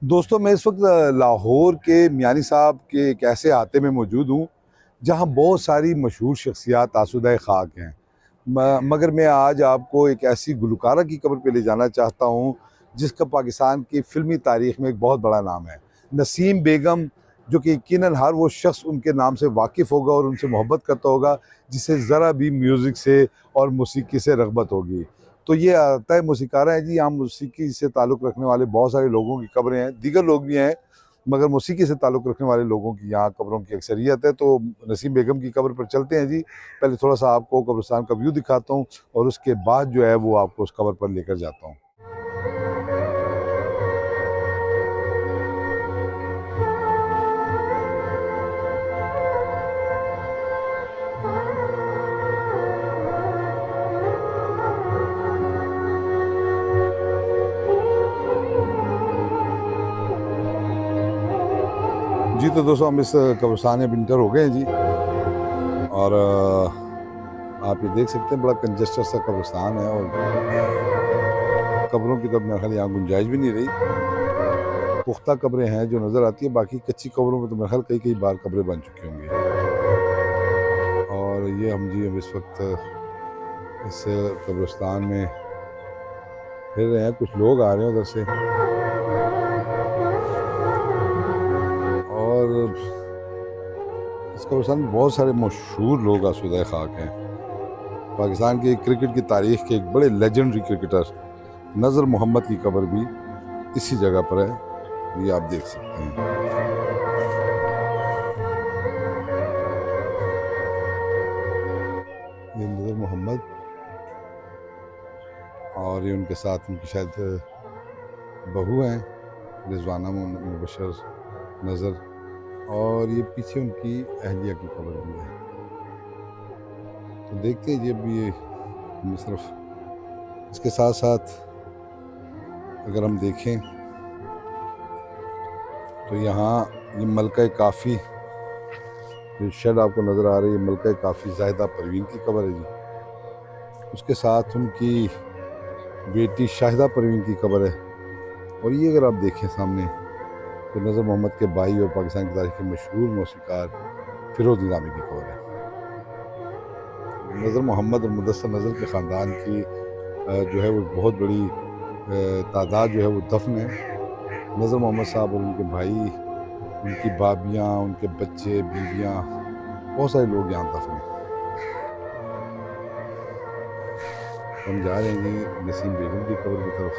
दोस्तों, मैं इस वक्त लाहौर के मियानी साहब के एक ऐसे अहाते में मौजूद हूँ जहाँ बहुत सारी मशहूर शख्सियात आसूदा खाक हैं। मगर मैं आज आपको एक ऐसी गुलकारा की कब्र पे ले जाना चाहता हूँ जिसका पाकिस्तान की फ़िल्मी तारीख़ में एक बहुत बड़ा नाम है, नसीम बेगम। जो कि यकीनन हर वो शख्स उनके नाम से वाकिफ़ होगा और उनसे मोहब्बत करता होगा जिसे ज़रा भी म्यूज़िक से और मौसीकी से रग़बत होगी। तो ये अहाता मौसीक़ारा है जी। यहाँ मौसीकी से ताल्लुक़ रखने वाले बहुत सारे लोगों की कब्रें हैं, दीगर लोग भी हैं, मगर मौसीकी से ताल्लुक़ रखने वाले लोगों की यहाँ कब्रों की अक्सरियत है। तो नसीम बेगम की कब्र पर चलते हैं जी। पहले थोड़ा-सा आपको कब्रिस्तान का व्यू दिखाता हूँ और उसके बाद जो है वो आपको उस कब्र पर लेकर जाता हूँ। जी, तो दोस्तों हम इस कब्रिस्तान में इंटर हो गए हैं जी। और आप ये देख सकते हैं बड़ा कंजस्टेड सा कब्रिस्तान है और कब्रों की तो मेरे ख्याल यहाँ गुंजाइश भी नहीं रही। पुख्ता कब्रें हैं जो नज़र आती है, बाकी कच्ची कब्रों में तो मेरे ख्याल कई बार कब्रें बन चुकी होंगी। और ये हम इस वक्त इस कब्रिस्तान में फिर रहे हैं, कुछ लोग आ रहे हैं उधर से। और इस कब्रिस्तान में बहुत सारे मशहूर लोग आसूदा खाक हैं। पाकिस्तान की क्रिकेट की तारीख़ के एक बड़े लेजेंडरी क्रिकेटर नज़र मोहम्मद की कब्र भी इसी जगह पर है, ये आप देख सकते हैं। ये नज़र मोहम्मद और ये उनके साथ उनकी शायद बहू हैं, रिजवाना मुबशर नज़र, और ये पीछे उनकी अहलिया की कब्र भी है। तो देखते हैं जब ये सिर्फ इसके साथ साथ अगर हम देखें तो यहाँ ये मलका काफ़ी जो शेड आपको नज़र आ रही है, मलका काफ़ी ज़ाहिदा परवीन की कब्र है जी। उसके साथ उनकी बेटी शाहिदा परवीन की कब्र है। और ये अगर आप देखें सामने तो नज़र मोहम्मद के भाई और पाकिस्तान की तारीख़ के मशहूर मौसीक़ार फ़िरोज़ निज़ामी की कब्र है। नज़र मोहम्मद और मुदस्सर नज़र के ख़ानदान की जो है वो बहुत बड़ी तादाद जो है वो दफन है। नज़र मोहम्मद साहब और उनके भाई, उनकी भाभियाँ, उनके बच्चे, बीवियाँ, बहुत सारे लोग यहाँ दफन हैं। हम जा रहे हैं जी नसीम बेगम की कब्र की तरफ।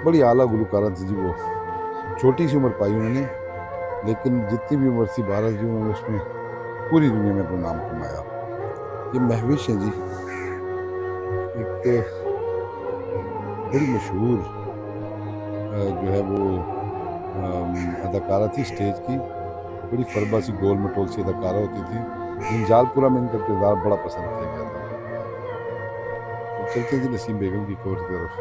बड़ी आला गुलकारा थी जी वो, छोटी सी उम्र पाई उन्होंने, लेकिन जितनी भी उम्र थी 12 जी उन्होंने उसमें पूरी दुनिया में अपना नाम कमाया। ये महविश है जी, एक बड़ी मशहूर जो है वो अदाकारा थी स्टेज की, बड़ी फरबा सी गोल मटोल सी अदाकारा होती थी। जंजालपुरा में इनका किरदार बड़ा पसंद किया गया था। तो चलते जी नसीम बेगम की कब्र की तरफ।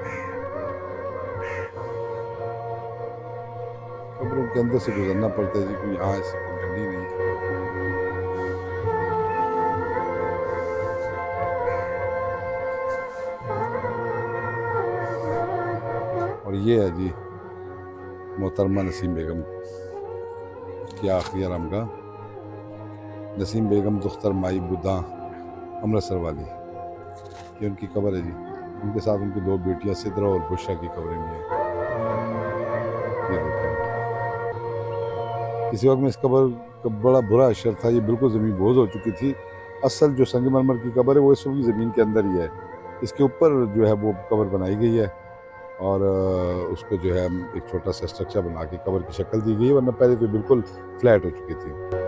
कब्रों के अंदर से गुजरना पड़ता है जी, कोई यहाँ ऐसी गड्डी नहीं। और ये है जी मोहतरमा नसीम बेगम की आखिरी आरामगाह, नसीम बेगम दुख्तर माई बुद्धा अमृतसर वाली, ये उनकी कब्र है जी। उनके साथ उनकी दो बेटियां सिद्रा और बुशरा की कब्रें भी हैं। ये देखिए, किसी वक्त में इस कब्र का बड़ा बुरा असर था, ये बिल्कुल ज़मीन बोझ हो चुकी थी। असल जो संगमरमर की कब्र है वो इस वक्त ज़मीन के अंदर ही है। इसके ऊपर जो है वो कब्र बनाई गई है और उसको जो है एक छोटा सा स्ट्रक्चर बना के कब्र की शक्ल दी गई है, वरना पहले तो बिल्कुल फ्लैट हो चुकी थी।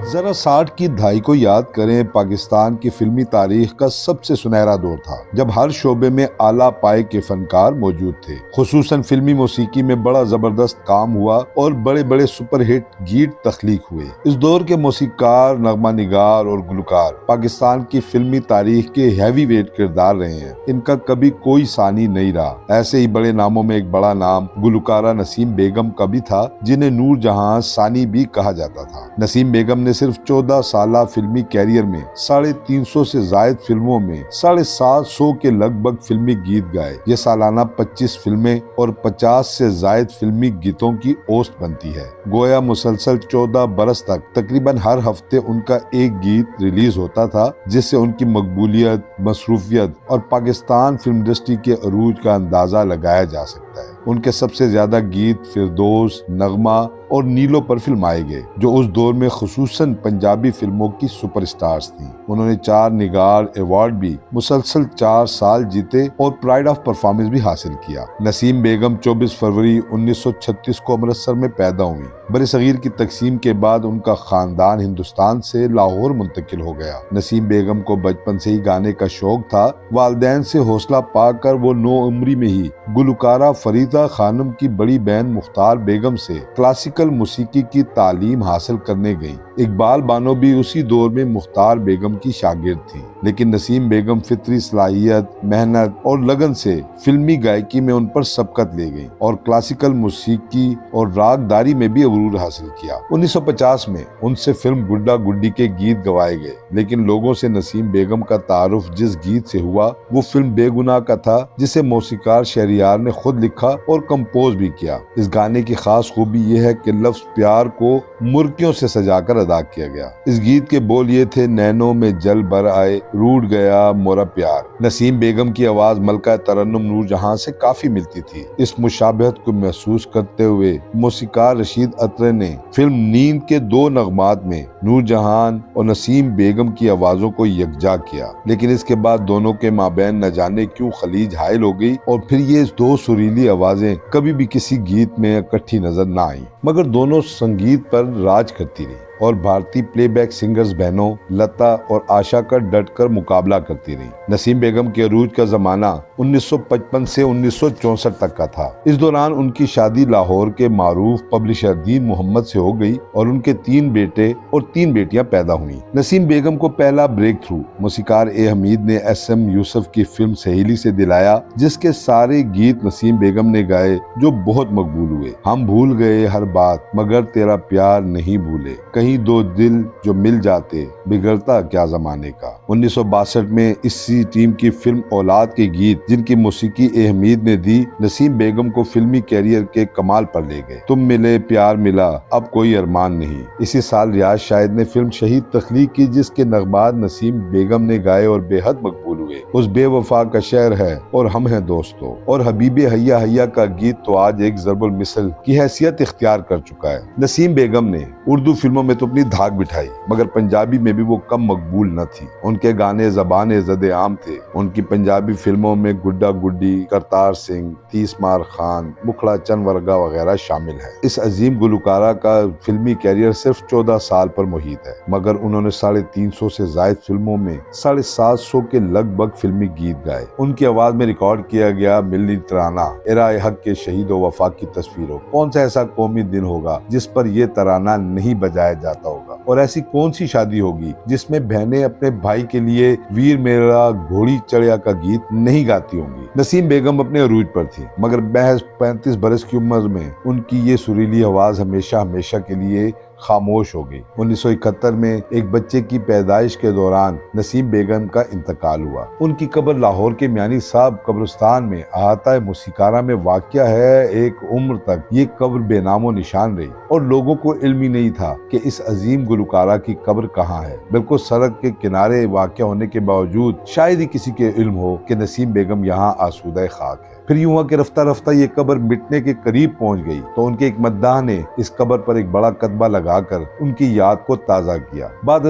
जरा 60 की दहाई को याद करें। पाकिस्तान की फिल्मी तारीख का सबसे सुनहरा दौर था, जब हर शोबे में आला पाए के फनकार मौजूद थे। खुसूसन फिल्मी मौसीकी में बड़ा जबरदस्त काम हुआ और बड़े बड़े सुपरहिट गीत तख्लीक हुए। इस दौर के मौसीकार, नगमा निगार और गुलकार पाकिस्तान की फिल्मी तारीख के हैवी वेट किरदार रहे हैं। इनका कभी कोई सानी नहीं रहा। ऐसे ही बड़े नामों में एक बड़ा नाम गुलकारा नसीम बेगम का भी था, जिन्हें नूर जहां सानी भी कहा जाता था। नसीम बेगम ने सिर्फ 14 साला फिल्मी कैरियर में 350 से जायद फिल्मों में 750 के लगभग फिल्मी गीत गाए। ये सालाना 25 फिल्में और 50 से जायद फिल्मी गीतों की औसत बनती है। गोया मुसलसल 14 बरस तक तकरीबन हर हफ्ते उनका एक गीत रिलीज होता था, जिससे उनकी मकबूलियत, मसरूफियत और पाकिस्तान फिल्म इंडस्ट्री के अरूज का अंदाजा लगाया जा सकता है। उनके सबसे ज्यादा गीत फिरदौस, नगमा और नीलो पर फिल्माए गए, जो उस दौर में खुसूसन पंजाबी फिल्मों की सुपरस्टार्स थीं। उन्होंने 4 निगार अवार्ड भी मुसलसल 4 साल जीते और प्राइड ऑफ परफॉर्मेंस भी हासिल किया। नसीम बेगम 24 फरवरी 1936 को अमृतसर में पैदा हुई। बरसगीर की तकसीम के बाद उनका खानदान हिंदुस्तान से लाहौर मुंतकिल हो गया। नसीम बेगम को बचपन से ही गाने का शौक था। वालिदैन से हौसला पाकर वो 9 उम्री में ही गुलकारा फरीदा खानम की बड़ी बहन मुख्तार बेगम से क्लासिकल मौसीकी की तालीम हासिल करने गई। इकबाल बानो भी उसी दौर में मुख्तार बेगम की शागिर्द थी, लेकिन नसीम बेगम फितरी सलाहियत, मेहनत और लगन से फिल्मी गायकी में उन पर सबकत ले गई और क्लासिकल मौसीकी और रागदारी में भी अरूज हासिल किया। 1950 में उनसे फिल्म गुड्डा गुड्डी के गीत गवाए गए, लेकिन लोगों से नसीम बेगम का तारुफ जिस गीत से हुआ वो फिल्म बेगुनाह का था, जिसे मौसीकार शहरियार ने खुद लिखा और कंपोज भी किया। इस गाने की खास खूबी यह है कि लफ्ज प्यार को मुर्कियों से सजाकर अदा किया गया। इस गीत के बोल ये थे, नैनों में जल भर आए, रूठ गया मोरा प्यार। नसीम बेगम की आवाज मलका तरन्नुम नूर जहां से काफी मिलती थी। इस मुशाबहत को महसूस करते हुए मौसीकार रशीद अत्रे ने फिल्म नींद के 2 नगमात में नूर जहान और नसीम बेगम की आवाजों को यकजा किया, लेकिन इसके बाद दोनों के माबैन न जाने क्यों खलीज हायल हो गई और फिर ये 2 सुरीली आवाजें कभी भी किसी गीत में इकट्ठी नजर न आई, मगर दोनों संगीत पर राज करती रही और भारतीय प्लेबैक सिंगर्स बहनों लता और आशा का डटकर मुकाबला करती रही। नसीम बेगम के अरूज का जमाना 1955 से 1964 तक का था। इस दौरान उनकी शादी लाहौर के मारूफ पब्लिशर दीन मोहम्मद से हो गई और उनके 3 बेटे और 3 बेटियां पैदा हुई। नसीम बेगम को पहला ब्रेक थ्रू मौसीकार ए हमीद ने SM यूसुफ की फिल्म सहेली से दिलाया, जिसके सारे गीत नसीम बेगम ने गाए, जो बहुत मकबूल हुए। हम भूल गए हर बात मगर तेरा प्यार नहीं भूले, कहीं 2 दिल जो मिल जाते, बिगड़ता क्या जमाने का। 1962 में इसी टीम की फिल्म औलाद के गीत, जिनकी मौसीकी ए हमीद ने दी, नसीम बेगम को फिल्मी कैरियर के कमाल पर ले गए। तुम मिले प्यार मिला अब कोई अरमान नहीं। इसी साल रियाज शाहिद ने फिल्म शहीद तख्लीक की, जिसके नगमात नसीम बेगम ने गाए और बेहद मकबूल हुए। उस बेवफा का शहर है और हम हैं दोस्तों और हबीबे हैया हैया का गीत तो आज एक ज़रबुल मिसल की हैसियत इख्तियार कर चुका है। नसीम बेगम ने उर्दू फिल्मों में तो अपनी धाक बिठाई, मगर पंजाबी में भी वो कम मकबूल न थी। उनके गाने ज़बान ज़दे आम थे। उनकी पंजाबी फिल्मों में गुड्डा गुड्डी, करतार सिंह, 30 मार खान, मुखड़ा चंद वर्गा वगैरह शामिल है। इस अजीम गुलकारा का फिल्मी कैरियर सिर्फ 14 साल पर मुहित है, मगर उन्होंने 350 से जायद फिल्मों में 750 के लगभग फिल्मी गीत गाए। उनकी आवाज में रिकॉर्ड किया गया मिलनी तराना, एराए हक के शहीद व वफा की तस्वीरों। कौन सा ऐसा कौमी दिन होगा जिस पर यह तराना नहीं बजाया जाता होगा, और ऐसी कौन सी शादी होगी जिसमें बहनें अपने भाई के लिए वीर मेरा घोड़ी चढ़िया का गीत नहीं गाती होंगी। नसीम बेगम अपने अरूज पर थी, मगर महज 35 बरस की उम्र में उनकी ये सुरीली आवाज हमेशा हमेशा के लिए खामोश हो गई। 1971 में एक बच्चे की पैदाइश के दौरान नसीम बेगम का इंतकाल हुआ। उनकी कब्र लाहौर के मियानी साहब कब्रिस्तान में अहाता मौसीकारा में वाक़या है। एक उम्र तक ये कब्र बेनामो निशान रही और लोगों को इल्म ही नहीं था कि इस अजीम गुलकारा की कब्र कहाँ है। बिल्कुल सड़क के किनारे वाक़या होने के बावजूद शायद ही किसी के इल्म हो कि नसीम बेगम यहाँ आसूदा खाक है। फिर यूं हुआ कि रफ्ता रफ्ता ये कब्र मिटने के करीब पहुंच गई तो उनके एक मद्दाह ने इस कब्र पर एक बड़ा कतबा लगा बुलाकर उनकी याद को ताज़ा किया। बाद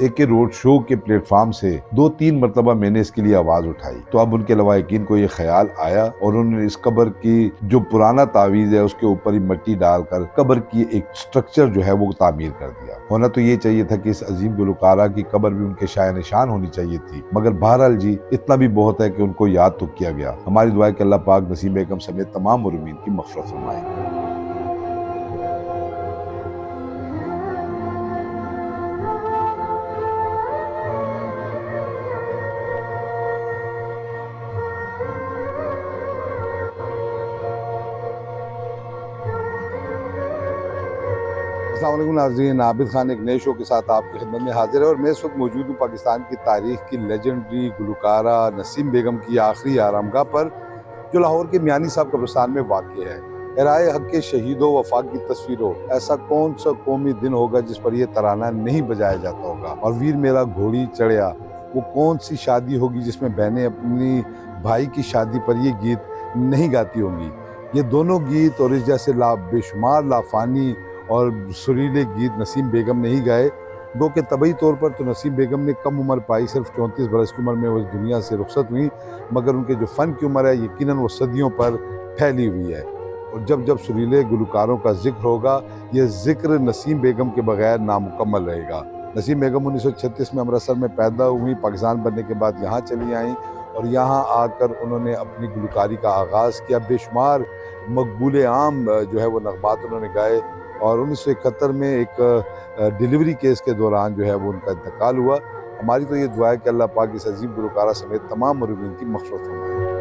एक रोड शो के प्लेटफॉर्म से 2-3 मरतबा मैंने इसके लिए आवाज़ उठाई, तो अब उनके लवाहिकीन को ये ख्याल आया और उन्होंने इस कब्र की जो पुराना तावीज़ है उसके ऊपर ही मिट्टी डालकर कब्र की एक स्ट्रक्चर जो है वो तामीर कर दिया। होना तो ये चाहिए था कि इस अजीम गुलकारा की कब्र भी उनके शाया निशान होनी चाहिए थी, मगर बहरहाल जी इतना भी बहुत है कि उनको याद तो किया गया। हमारी दुआ है कि अल्लाह पाक नसीम बेगम समेत तमाम मुर्मीन की मग़फ़िरत फरमाए। अस्सलाम वालेकुम नाज़रीन, आबिद खान एक नए शो के साथ आपकी खिदमत में हाजिर है और मैं इस वक्त मौजूद हूँ पाकिस्तान की तारीख की लेजेंडरी गुलकारा नसीम बेगम की आखिरी आरामगाह पर, जो लाहौर के मियानी साहब कब्रिस्तान में वाक़ है। एराए हक के शहीदों वफाक की तस्वीरों, ऐसा कौन सा कौमी दिन होगा जिस पर यह तराना नहीं बजाया जाता होगा। और वीर मेरा घोड़ी चढ़िया, वो कौन सी शादी होगी जिसमें बहनें अपनी भाई की शादी पर ये गीत नहीं गाती होंगी। ये दोनों गीत और इस जैसे बेशुमार लाफानी और सुरीले गीत नसीम बेगम ने ही गाए। दो के तबई तौर पर तो नसीम बेगम ने कम उम्र पाई, सिर्फ 34 बरस की उम्र में वो इस दुनिया से रुखसत हुई, मगर उनके जो फ़न की उम्र है यकीनन वो सदियों पर फैली हुई है। और जब जब सुरीले गुलकारों का जिक्र होगा, यह जिक्र नसीम बेगम के बगैर नामुकम्मल रहेगा। नसीम बेगम 1936 में अमृतसर में पैदा हुई, पाकिस्तान बनने के बाद यहाँ चली आईं और यहाँ आकर उन्होंने अपनी गुलकारी का आगाज़ किया। बेशुमार मकबूल आम जो है वो नग़मात उन्होंने गाए और 1971 में एक डिलीवरी केस के दौरान जो है वो उनका इंतकाल हुआ। हमारी तो ये दुआ है कि अल्लाह पाक इस अजीम गुलकारा समेत तमाम मुर्मीन की मग़फ़िरत फरमाए।